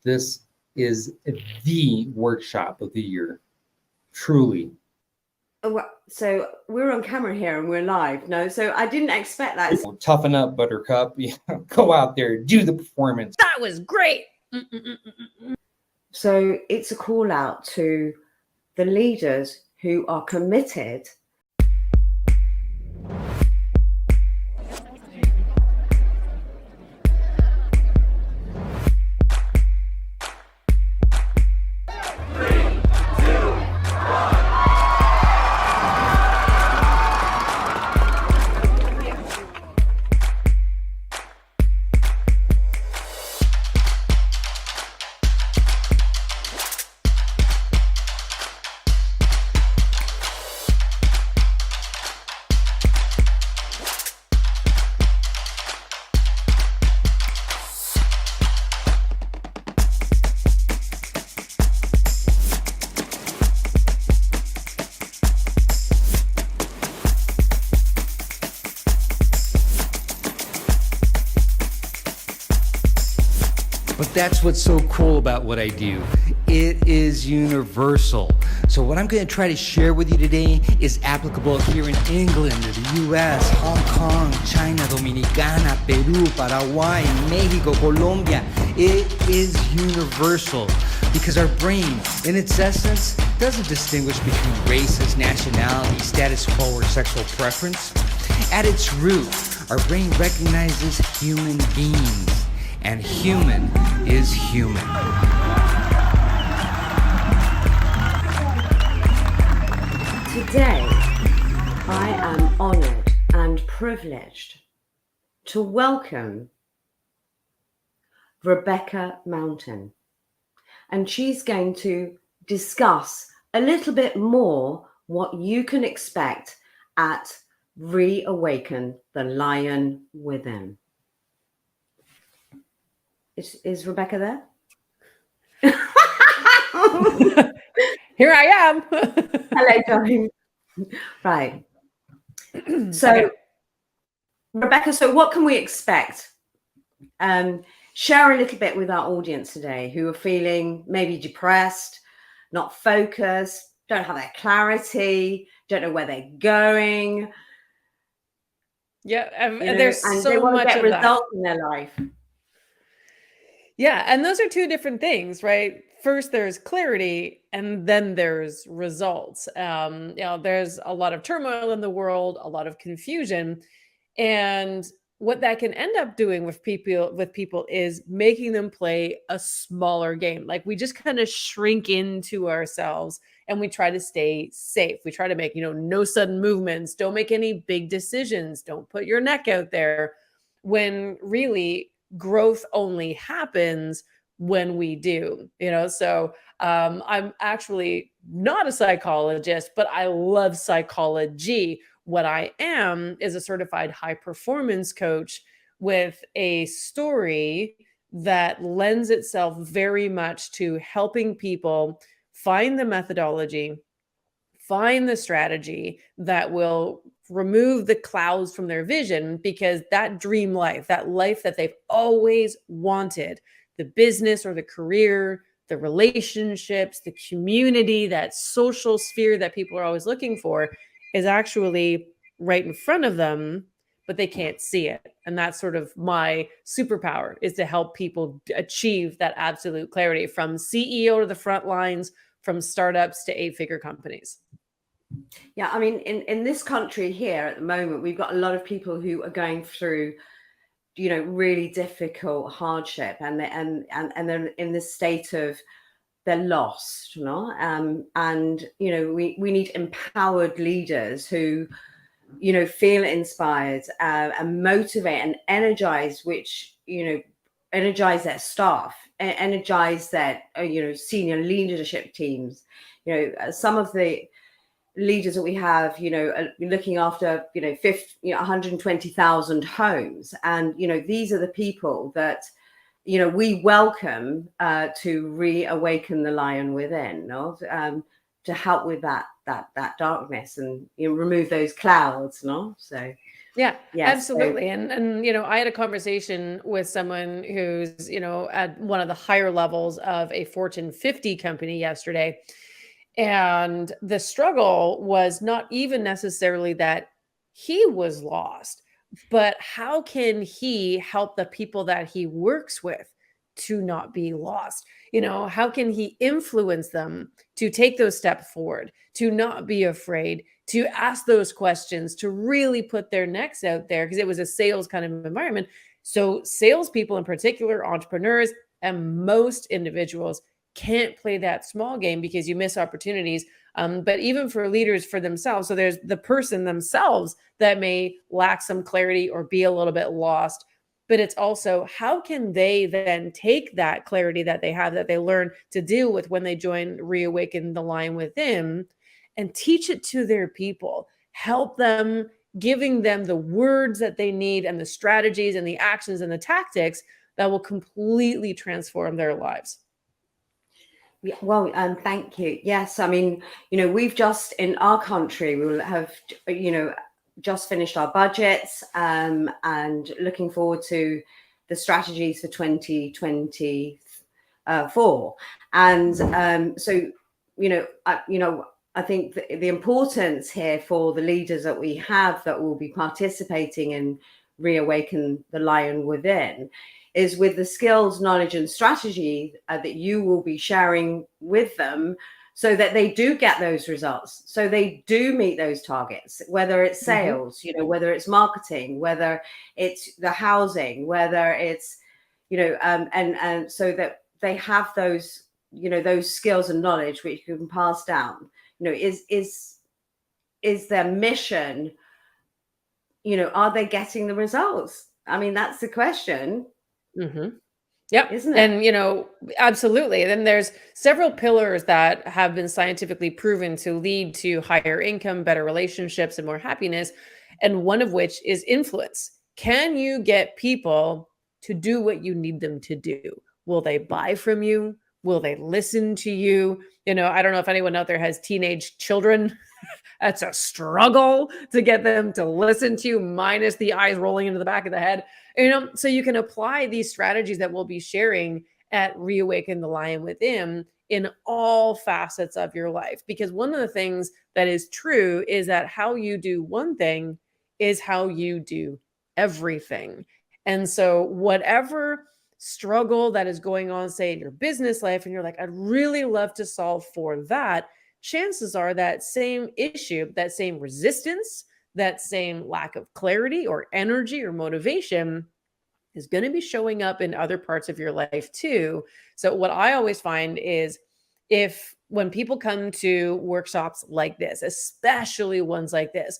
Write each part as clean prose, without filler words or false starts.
This is the workshop of the year, truly. So we're on camera here and we're live. No, so I didn't expect that. Toughen up, Buttercup. Go out there, do the performance. That was great. So it's a call out to the leaders who are committed. But that's what's so cool about what I do. It is universal. So what I'm going to try to share with you today is applicable here in England, the US, Hong Kong, China, Dominicana, Peru, Paraguay, Mexico, Colombia. It is universal because our brain, in its essence, doesn't distinguish between races, nationality, status quo, or sexual preference. At its root, our brain recognizes human beings. And human is human. Today, I am honored and privileged to welcome Rebecca Mountain. And she's going to discuss a little bit more what you can expect at Reawaken the Lion Within. Is Rebecca there? Here I am. Hello, darling. Right. So, okay. Rebecca, so what can we expect? Share a little bit with our audience today who are feeling maybe depressed, not focused, don't have their clarity, don't know where they're going. Yeah, there's and so they want much to get of results that in their life. Yeah, and those are two different things, right? First, there's clarity, and then there's results. There's a lot of turmoil in the world, a lot of confusion, and what that can end up doing with people is making them play a smaller game. Like we just kind of shrink into ourselves, and we try to stay safe. We try to make, no sudden movements. Don't make any big decisions. Don't put your neck out there. When really, growth only happens when we do, so I'm actually not a psychologist, but I love psychology. What I am is a certified high performance coach with a story that lends itself very much to helping people find the methodology, find the strategy that will remove the clouds from their vision, because that dream life, that life that they've always wanted, the business or the career, the relationships, the community, that social sphere that people are always looking for, is actually right in front of them, but they can't see it. And that's sort of my superpower, is to help people achieve that absolute clarity, from CEO to the front lines, from startups to 8-figure companies. Yeah, I mean, in this country here at the moment, we've got a lot of people who are going through, really difficult hardship, and they're in this state of they're lost, and we need empowered leaders who, feel inspired and motivate and energize, which energize their staff, energize their senior leadership teams. Some of the leaders that we have, looking after, 120,000 homes. And, these are the people that, we welcome to reawaken the lion within, to help with that darkness and remove those clouds, So Yeah, Yes. So, absolutely. And I had a conversation with someone who's, at one of the higher levels of a Fortune 50 company yesterday. And the struggle was not even necessarily that he was lost, but how can he help the people that he works with to not be lost? How can he influence them to take those steps forward, to not be afraid, to ask those questions, to really put their necks out there? Because it was a sales kind of environment. So, salespeople in particular, entrepreneurs, and most individuals can't play that small game because you miss opportunities. But even for leaders for themselves, so there's the person themselves that may lack some clarity or be a little bit lost. But it's also how can they then take that clarity that they have, that they learn to deal with when they join Reawaken the Lion Within, and teach it to their people, help them, giving them the words that they need and the strategies and the actions and the tactics that will completely transform their lives. yeah, well, thank you. Yes, I mean, we've just in our country, we will have, just finished our budgets, and looking forward to the strategies for 2024. And so, I think the importance here for the leaders that we have that will be participating in Reawaken the Lion Within is with the skills, knowledge, and strategy that you will be sharing with them, so that they do get those results, so they do meet those targets, whether it's sales, whether it's marketing, whether it's the housing, whether it's, and so that they have those, those skills and knowledge which you can pass down. Is their mission, are they getting the results? I mean, that's the question. Mm-hmm. Yep. Isn't it? And, absolutely. Then there's several pillars that have been scientifically proven to lead to higher income, better relationships, and more happiness. And one of which is influence. Can you get people to do what you need them to do? Will they buy from you? Will they listen to you? I don't know if anyone out there has teenage children. That's a struggle to get them to listen to you, minus the eyes rolling into the back of the head. So you can apply these strategies that we'll be sharing at Reawaken the Lion Within in all facets of your life. Because one of the things that is true is that how you do one thing is how you do everything. And so whatever struggle that is going on, say in your business life, and you're like, I'd really love to solve for that, chances are that same issue, that same resistance, that same lack of clarity or energy or motivation is going to be showing up in other parts of your life too. So what I always find is when people come to workshops like this, especially ones like this,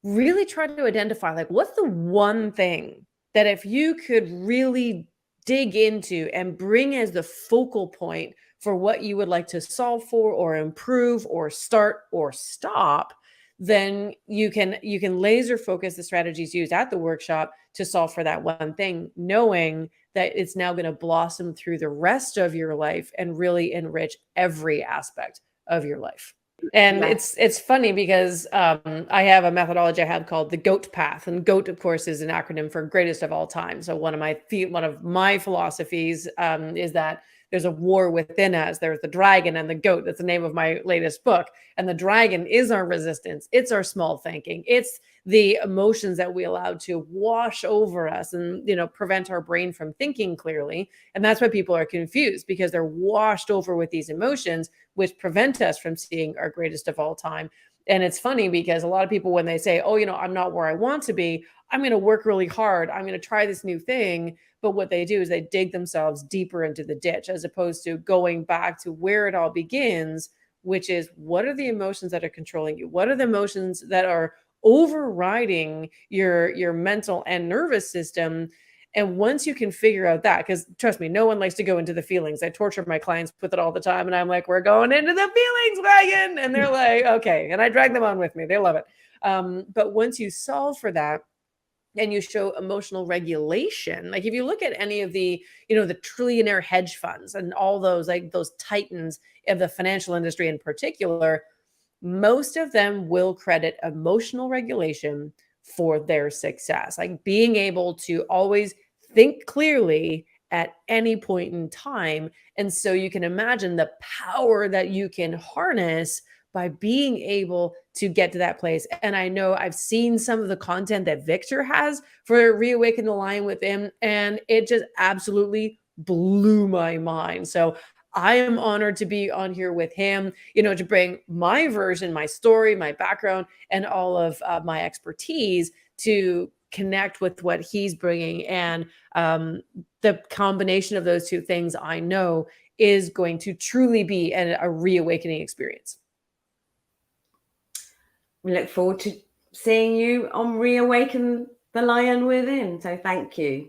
really try to identify like what's the one thing that if you could really dig into and bring as the focal point for what you would like to solve for or improve or start or stop, then you can laser focus the strategies used at the workshop to solve for that one thing, knowing that it's now going to blossom through the rest of your life and really enrich every aspect of your life. And it's funny because I have a methodology I have called the GOAT path, and GOAT, of course, is an acronym for greatest of all time. So one of my philosophies is that there's a war within us. There's the dragon and the goat. That's the name of my latest book. And the dragon is our resistance. It's our small thinking. It's the emotions that we allow to wash over us and, prevent our brain from thinking clearly. And that's why people are confused, because they're washed over with these emotions, which prevent us from seeing our greatest of all time. And it's funny because a lot of people, when they say, oh, I'm not where I want to be, I'm going to work really hard, I'm going to try this new thing. But what they do is they dig themselves deeper into the ditch, as opposed to going back to where it all begins, which is what are the emotions that are controlling you? What are the emotions that are overriding your mental and nervous system? And once you can figure out that, because trust me, no one likes to go into the feelings. I torture my clients with it all the time. And I'm like, we're going into the feelings wagon. And they're like, okay. And I drag them on with me. They love it. But once you solve for that, and you show emotional regulation, like if you look at any of the, the trillionaire hedge funds and all those, like those titans of the financial industry in particular, most of them will credit emotional regulation for their success. Like being able to always think clearly at any point in time. And so you can imagine the power that you can harness by being able to get to that place. And I know I've seen some of the content that Victor has for Reawaken the Lion Within, and it just absolutely blew my mind. So I am honored to be on here with him, to bring my version, my story, my background, and all of my expertise to connect with what he's bringing. And the combination of those two things, I know, is going to truly be a reawakening experience. We look forward to seeing you on Reawaken the Lion Within. So thank you.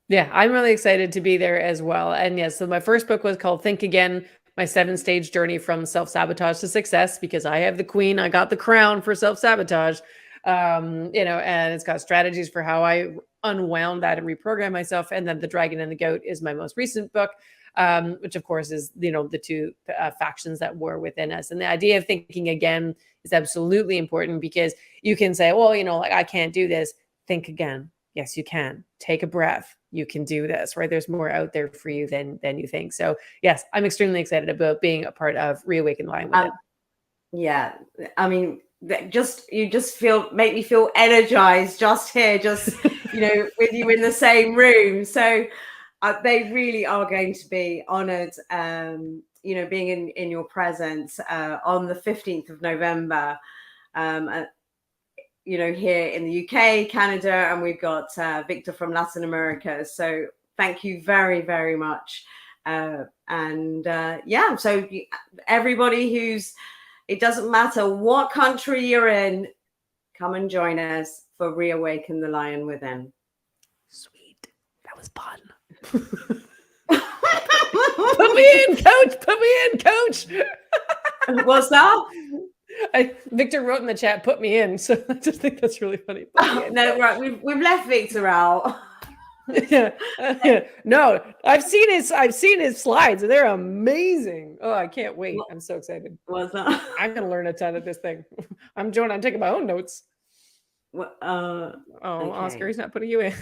Yeah, I'm really excited to be there as well. And yes, so my first book was called Think Again, my 7-stage journey from self-sabotage to success, because I have the queen, I got the crown for self-sabotage. And it's got strategies for how I unwound that and reprogrammed myself. And then The Dragon and the Goat is my most recent book, which of course is, the two factions that war within us. And the idea of thinking again is absolutely important, because you can say, well, like, I can't do this. Think again. Yes, you can. Take a breath. You can do this, right? There's more out there for you than you think. So yes, I'm extremely excited about being a part of Reawaken the Lion Within. Yeah, I mean, you just make me feel energized just here, with you in the same room. So they really are going to be honored, being in your presence on the 15th of November, here in the UK, Canada, and we've got Victor from Latin America. So thank you very, very much. So everybody it doesn't matter what country you're in, come and join us for Reawaken the Lion Within. Sweet. That was fun. Put me in, coach. Put me in, coach. What's that? Victor wrote in the chat, put me in. So I just think that's really funny. No, right. We've left Victor out. No, I've seen his slides, and they're amazing. Oh, I can't wait. I'm so excited. What's that? I'm gonna learn a ton of this thing. I'm taking my own notes. Okay. Oscar, he's not putting you in.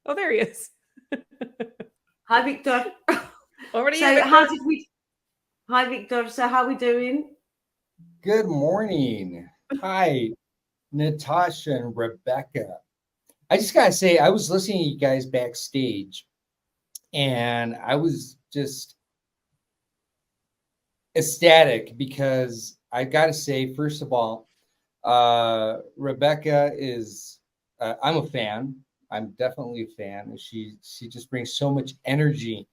Oh, there he is. Hi, Victor. Over to you, So Victor. Hi, Victor. So how are we doing? Good morning. Hi, Natasha and Rebecca. I just gotta say, I was listening to you guys backstage, and I was just ecstatic, because I gotta say, first of all, Rebecca is, I'm a fan. I'm definitely a fan. She just brings so much energy,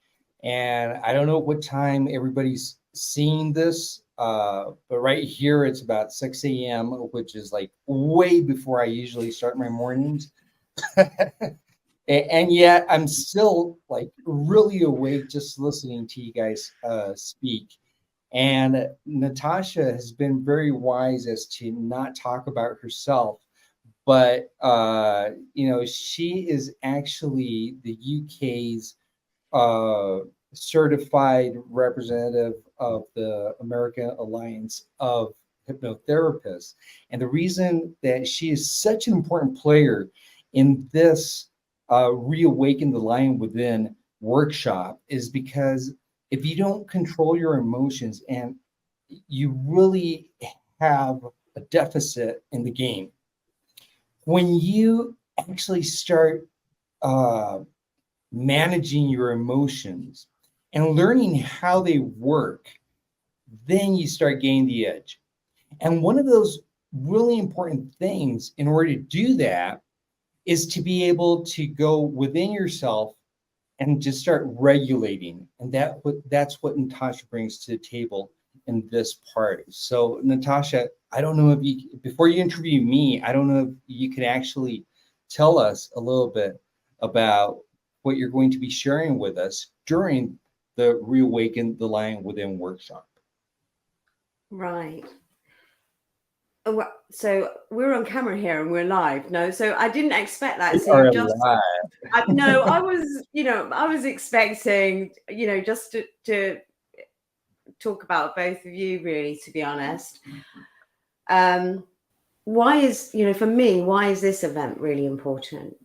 and I don't know what time everybody's seeing this, but right here it's about 6 a.m., which is like way before I usually start my mornings. And yet I'm still like really awake just listening to you guys speak. And Natasha has been very wise as to not talk about herself, but she is actually the UK's certified representative of the American Alliance of Hypnotherapists. And the reason that she is such an important player in this Reawaken the Lion Within workshop is because if you don't control your emotions, and you really have a deficit in the game, when you actually start managing your emotions and learning how they work, then you start gaining the edge. And one of those really important things in order to do that is to be able to go within yourself and just start regulating. And that's what Natasha brings to the table in this part. So Natasha, I don't know if before you interview me, I don't know if you could actually tell us a little bit about what you're going to be sharing with us during the Reawaken the Lion Within workshop. Right. So we're on camera here and we're live. No, so I didn't expect that. So Are just live. I was expecting, just to talk about both of you, really, to be honest. why is, for me, why is this event really important?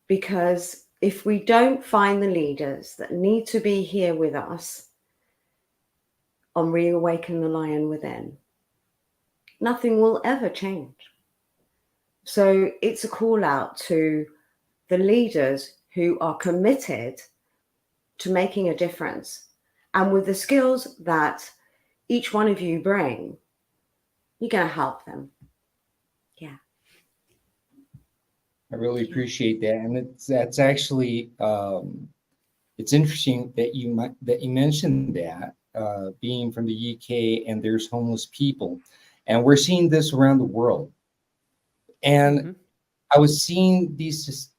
Because if we don't find the leaders that need to be here with us on Reawaken the Lion Within, nothing will ever change. So it's a call out to the leaders who are committed to making a difference. And with the skills that each one of you bring, you're going to help them. Yeah. I really appreciate that. And that's actually, it's interesting that you mentioned that, being from the UK, and there's homeless people. And we're seeing this around the world. And I was seeing these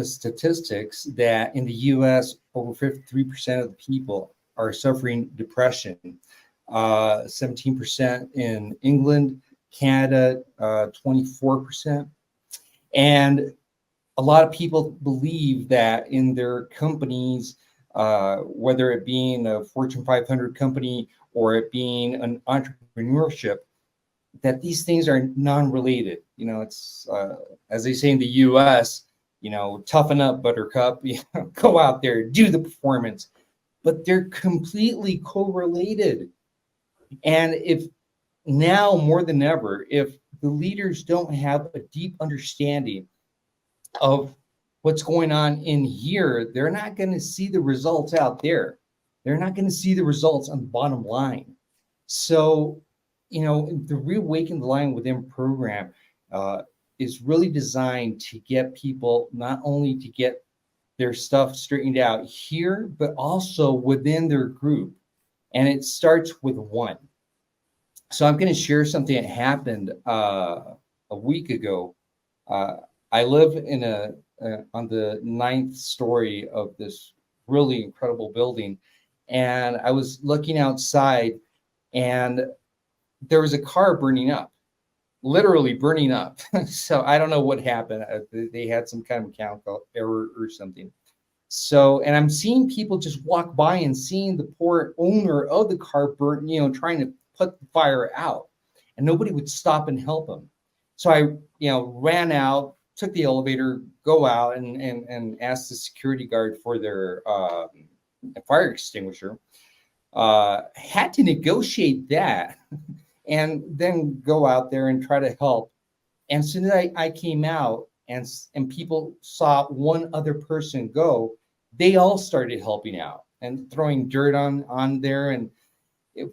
statistics that in the US, over 53% of the people are suffering depression, 17% in England, Canada, 24%. And a lot of people believe that in their companies, whether it being a Fortune 500 company or it being an entrepreneurship, that these things are non-related. It's as they say in the US, toughen up, buttercup, go out there, do the performance. But they're completely correlated. And if now more than ever, if the leaders don't have a deep understanding of what's going on in here, they're not going to see the results out there. They're not going to see the results on the bottom line. So, the Reawaken the Lion Within program is really designed to get people not only to get their stuff straightened out here, but also within their group. And it starts with one. So I'm going to share something that happened a week ago. I live in on the 9th story of this really incredible building, and I was looking outside, and there was a car burning up, literally burning up. So I don't know what happened. They had some kind of mechanical error or something. So, and I'm seeing people just walk by and seeing the poor owner of the car burn, trying to put the fire out, and nobody would stop and help him. So I, ran out, took the elevator, go out and asked the security guard for their fire extinguisher. Had to negotiate that and then go out there and try to help. And as soon as I came out and people saw one other person go, they all started helping out and throwing dirt on there. And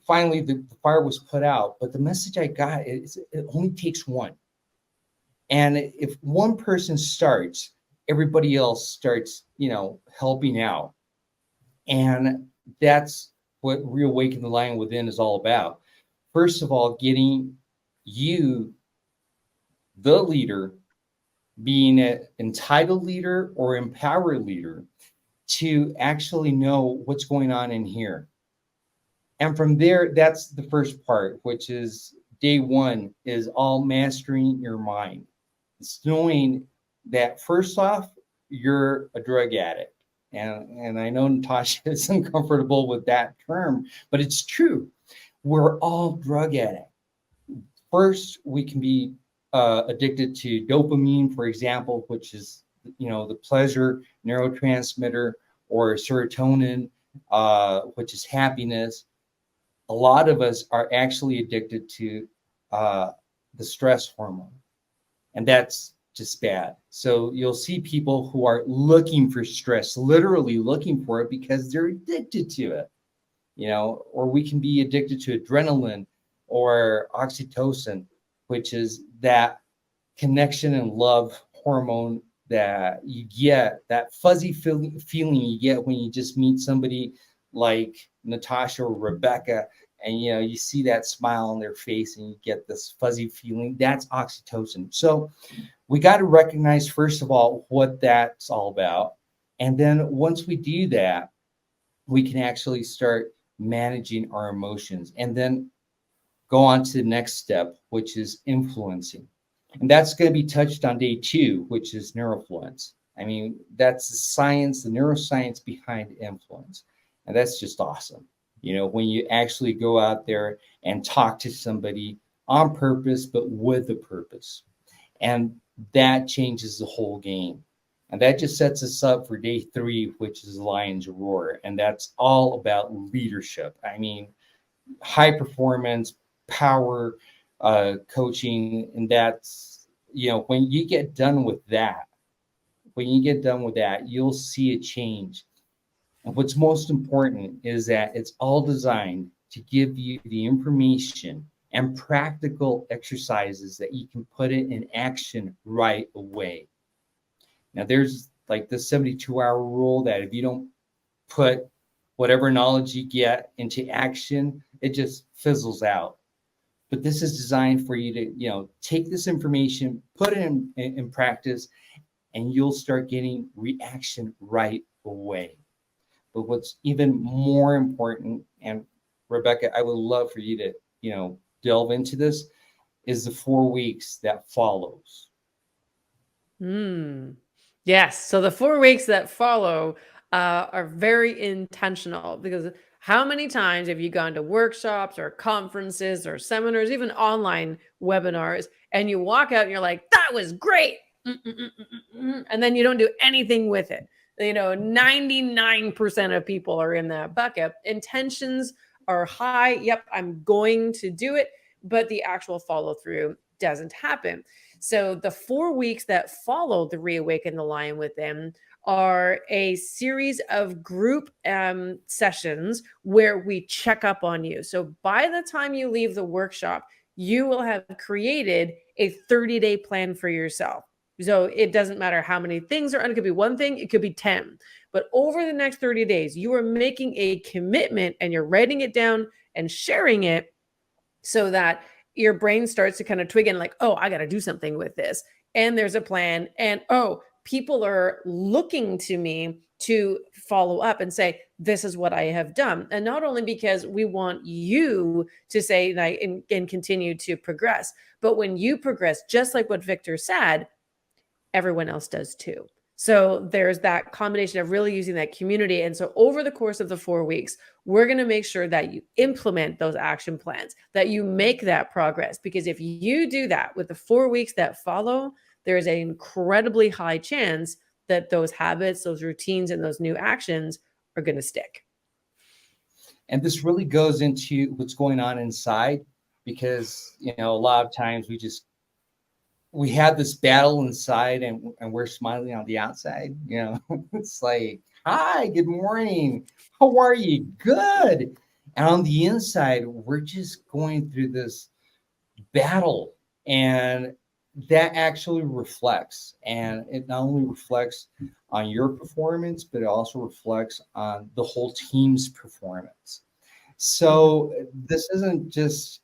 finally the fire was put out. But the message I got is it only takes one. And if one person starts, everybody else starts, helping out. And that's what Reawaken the Lion Within is all about. First of all, getting you, the leader, being an entitled leader or empowered leader, to actually know what's going on in here. And from there, that's the first part, which is day one, is all mastering your mind. It's knowing that first off, you're a drug addict. And I know Natasha is uncomfortable with that term, but it's true. We're all drug addicts. First, we can be addicted to dopamine, for example, which is, the pleasure neurotransmitter, or serotonin, which is happiness. A lot of us are actually addicted to the stress hormone, and that's just bad. So you'll see people who are looking for stress, literally looking for it because they're addicted to it, or we can be addicted to adrenaline or oxytocin, which is that connection and love hormone that you get, that fuzzy feeling you get when you just meet somebody like Natasha or Rebecca, and you see that smile on their face and you get this fuzzy feeling. That's oxytocin. So we got to recognize, first of all, what that's all about. And then once we do that, we can actually start managing our emotions, and then go on to the next step, which is influencing. And that's going to be touched on day 2, which is neurofluence. I mean, that's the science, the neuroscience behind influence. And that's just awesome. When you actually go out there and talk to somebody on purpose, but with a purpose. And that changes the whole game. And that just sets us up for day 3, which is Lion's Roar. And that's all about leadership. I mean, high performance, power, coaching. And that's, when you get done with that, you'll see a change. And what's most important is that it's all designed to give you the information and practical exercises that you can put it in action right away. Now, there's like the 72-hour rule that if you don't put whatever knowledge you get into action, it just fizzles out. But this is designed for you to, take this information, put it in practice, and you'll start getting reaction right away. But what's even more important, and Rebecca, I would love for you to, delve into this, is the 4 weeks that follows. Yes. So the 4 weeks that follow are very intentional, because how many times have you gone to workshops or conferences or seminars, even online webinars, and you walk out and you're like, that was great. And then you don't do anything with it. 99% of people are in that bucket. Intentions are high. Yep, I'm going to do it, but the actual follow through doesn't happen. So the 4 weeks that follow the Reawaken the Lion Within are a series of group sessions where we check up on you. So by the time you leave the workshop, you will have created a 30-day plan for yourself. So it doesn't matter how many things are on. It could be one thing, it could be 10. But over the next 30 days, you are making a commitment and you're writing it down and sharing it so that your brain starts to kind of twig in like, oh, I got to do something with this. And there's a plan. And oh, people are looking to me to follow up and say, this is what I have done. And not only because we want you to say and continue to progress, but when you progress, just like what Victor said, everyone else does too. So there's that combination of really using that community. And so over the course of the 4 weeks, we're going to make sure that you implement those action plans, that you make that progress. Because if you do that with the 4 weeks that follow, there is an incredibly high chance that those habits, those routines, and those new actions are going to stick. And this really goes into what's going on inside, because, a lot of times we have this battle inside and we're smiling on the outside. It's like, hi, good morning. How are you? Good. And on the inside, we're just going through this battle, and that actually reflects. And it not only reflects on your performance, but it also reflects on the whole team's performance. So this isn't just,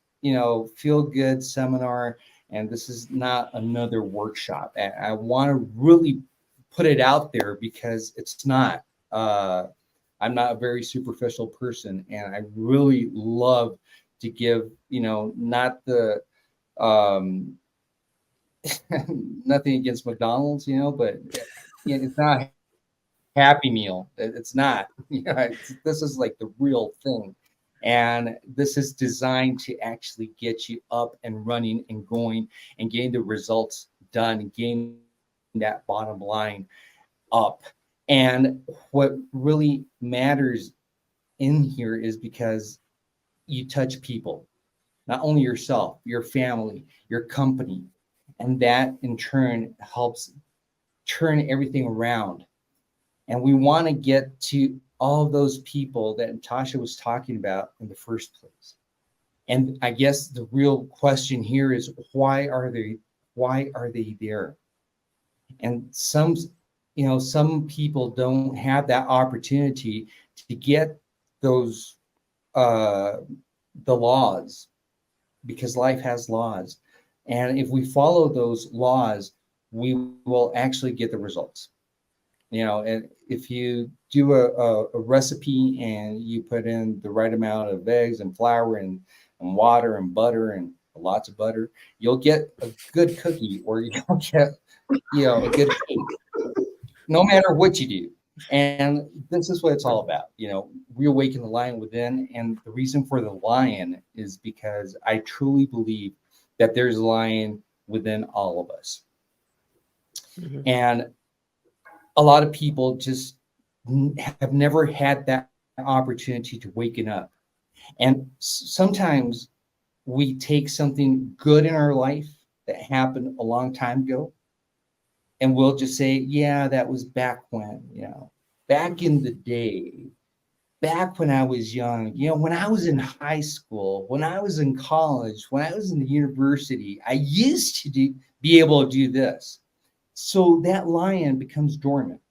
feel good seminar. And this is not another workshop. I want to really put it out there because it's not. I'm not a very superficial person, and I really love to give, not the nothing against McDonald's, but it's not a Happy Meal. It's not. This is like the real thing. And this is designed to actually get you up and running and going and getting the results done and getting that bottom line up. And what really matters in here is because you touch people, not only yourself, your family, your company, and that in turn helps turn everything around. And we want to get to all of those people that Natasha was talking about in the first place. And I guess the real question here is, why are they there? And some people don't have that opportunity to get those the laws, because life has laws. And if we follow those laws, we will actually get the results. And if you do a recipe and you put in the right amount of eggs and flour and water and butter and lots of butter, you'll get a good cookie, or you'll get, a good cake, no matter what you do. And this is what it's all about, reawaken the lion within. And the reason for the lion is because I truly believe that there's a lion within all of us. Mhm. And a lot of people just have never had that opportunity to waken up. And sometimes we take something good in our life that happened a long time ago, and we'll just say, yeah, that was back when, back in the day, back when I was young, when I was in high school, when I was in college, when I was in the university, I used to be able to do this. So that lion becomes dormant.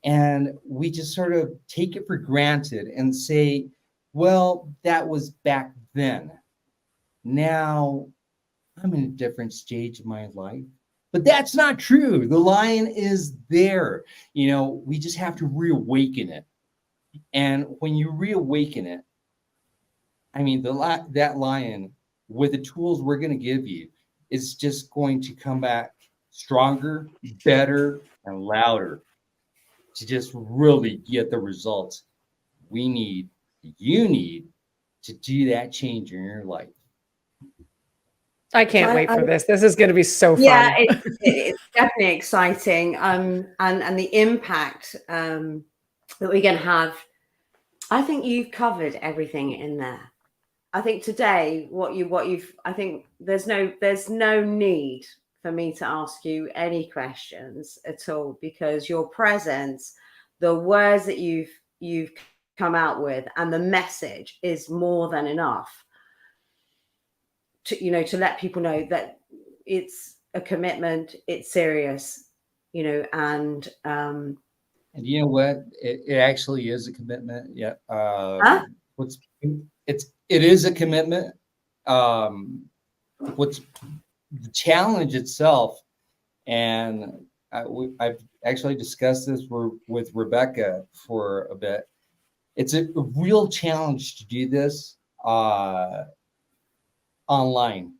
And we just sort of take it for granted and say, well, that was back then. Now I'm in a different stage of my life. But that's not true. The lion is there. We just have to reawaken it. And when you reawaken it, I mean, that lion, with the tools we're going to give you, is just going to come back stronger, better, and louder to just really get the results you need to do that change in your life. I can't wait for this. This is going to be so Yeah, fun. it's definitely exciting. And the impact that we're going to have. I think you've covered everything in there. I think today, I think there's no need for me to ask you any questions at all, because your presence, the words that you've come out with, and the message is more than enough to let people know that it's a commitment, it's serious, and you know what? It actually is a commitment. Yeah. It is a commitment. What's the challenge itself? And I've actually discussed this with Rebecca for a bit. It's a real challenge to do this online,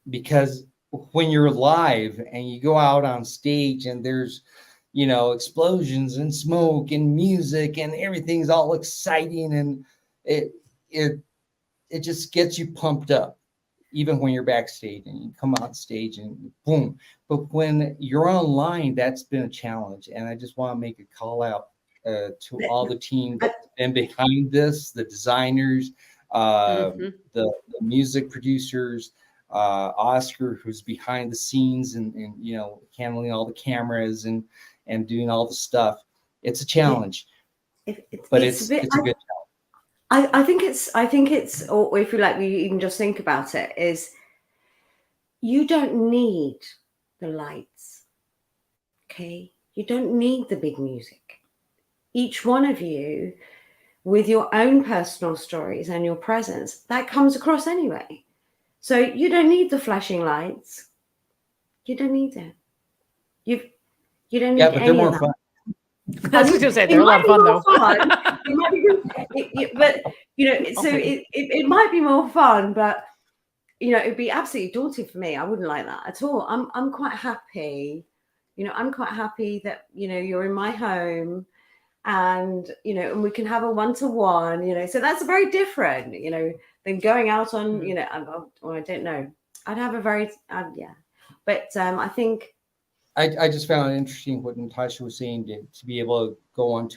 because when you're live and you go out on stage and there's explosions and smoke and music and everything's all exciting, and it just gets you pumped up, even when you're backstage and you come on stage and boom. But when you're online, that's been a challenge. And I just want to make a call out to all the team that's been behind this, the designers, the music producers, Oscar, who's behind the scenes and handling all the cameras and doing all the stuff. It's a challenge, but it's a good challenge. I think it's, or if you like, we even just think about it, is you don't need the lights. Okay. You don't need the big music. Each one of you, with your own personal stories and your presence, that comes across anyway. So you don't need the flashing lights. You don't need it. You don't need but they're more fun. I was just gonna say they're a lot of fun though. But so it might be more fun, but it'd be absolutely daunting for me. I wouldn't like that at all. I'm quite happy. I'm quite happy that you're in my home, and and we can have a one-to-one. So that's very different, than going out on I don't know. I'd have a very but I think. I just found it interesting what Natasha was saying, to be able to go on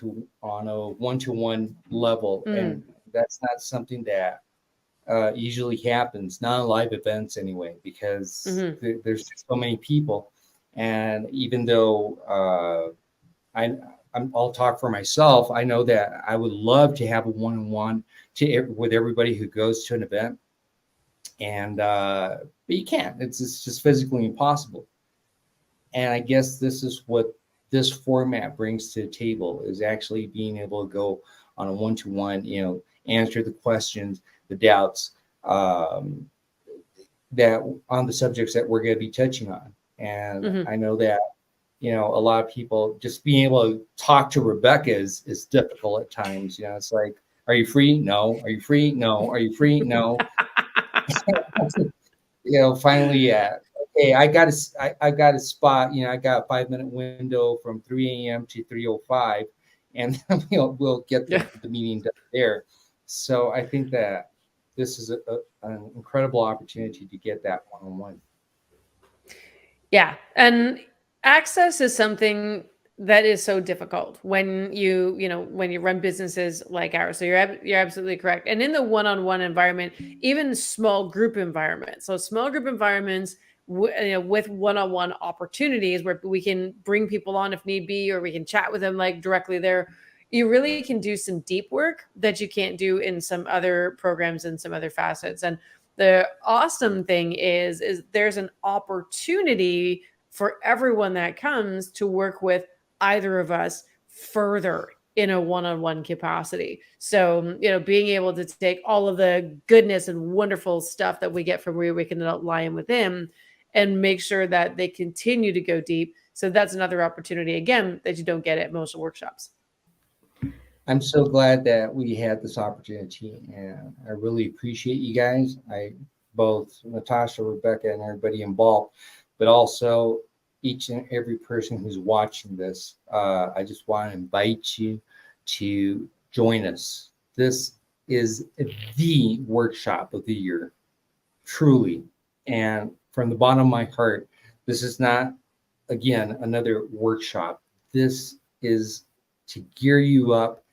a one-to-one level, and that's not something that usually happens, not in live events anyway, because there's just so many people. And even though I'll talk for myself, I know that I would love to have a one-on-one with everybody who goes to an event, and but you can't. It's just physically impossible. And I guess this is what this format brings to the table, is actually being able to go on a one-to-one, answer the questions, the doubts that on the subjects that we're going to be touching on. And I know that, a lot of people, just being able to talk to Rebecca is difficult at times. It's like, are you free? No. Are you free? No. Are you free? No. Finally, okay, I got a spot. I got a 5-minute window from 3 a.m. to 3:05, and we'll get the meeting done there. So I think that this is an incredible opportunity to get that one-on-one. Yeah. And access is something that is so difficult when when you run businesses like ours. So you're absolutely correct. And in the one-on-one environment, even small group environments. So small group environments with one-on-one opportunities where we can bring people on if need be, or we can chat with them like directly there. You really can do some deep work that you can't do in some other programs and some other facets. And the awesome thing is there's an opportunity for everyone that comes to work with either of us further in a one-on-one capacity. So, being able to take all of the goodness and wonderful stuff that we get from Reawaken and Lion Within and make sure that they continue to go deep. So that's another opportunity, again, that you don't get at most workshops. I'm so glad that we had this opportunity, and I really appreciate you guys. Both Natasha, Rebecca, and everybody involved, but also each and every person who's watching this. I just want to invite you to join us. This is the workshop of the year, truly. And from the bottom of my heart, this is not, again, another workshop. This is to gear you up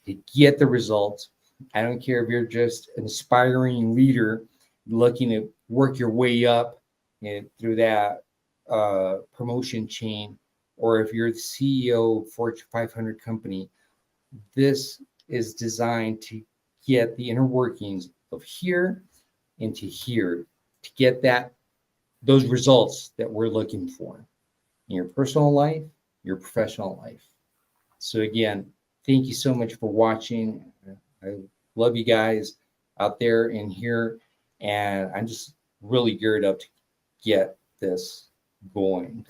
to get the results. I don't care if you're just an aspiring leader looking to work your way up through that promotion chain, or if you're the CEO of a Fortune 500 company. This is designed to get the inner workings of here into here, to get those results that we're looking for in your personal life, your professional life. So again, thank you so much for watching. I love you guys out there and here, and I'm just really geared up to get this going.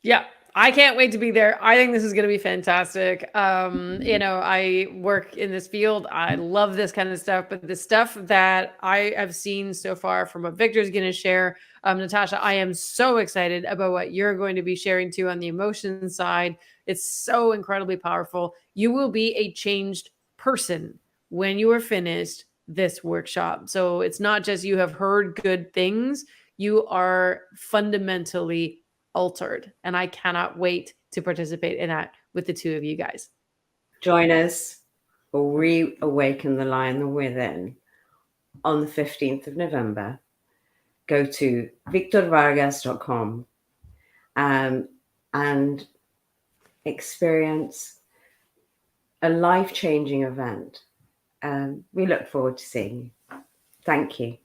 Yeah, I can't wait to be there. I think this is going to be fantastic. I work in this field. I love this kind of stuff, but the stuff that I have seen so far from what Victor's going to share, Natasha, I am so excited about what you're going to be sharing too on the emotion side. It's so incredibly powerful. You will be a changed person when you are finished this workshop. So it's not just you have heard good things, you are fundamentally altered. And I cannot wait to participate in that with the two of you guys. Join us for Reawaken the Lion Within on the 15th of November. Go to victorvargas.com and experience a life-changing event. We look forward to seeing you. Thank you.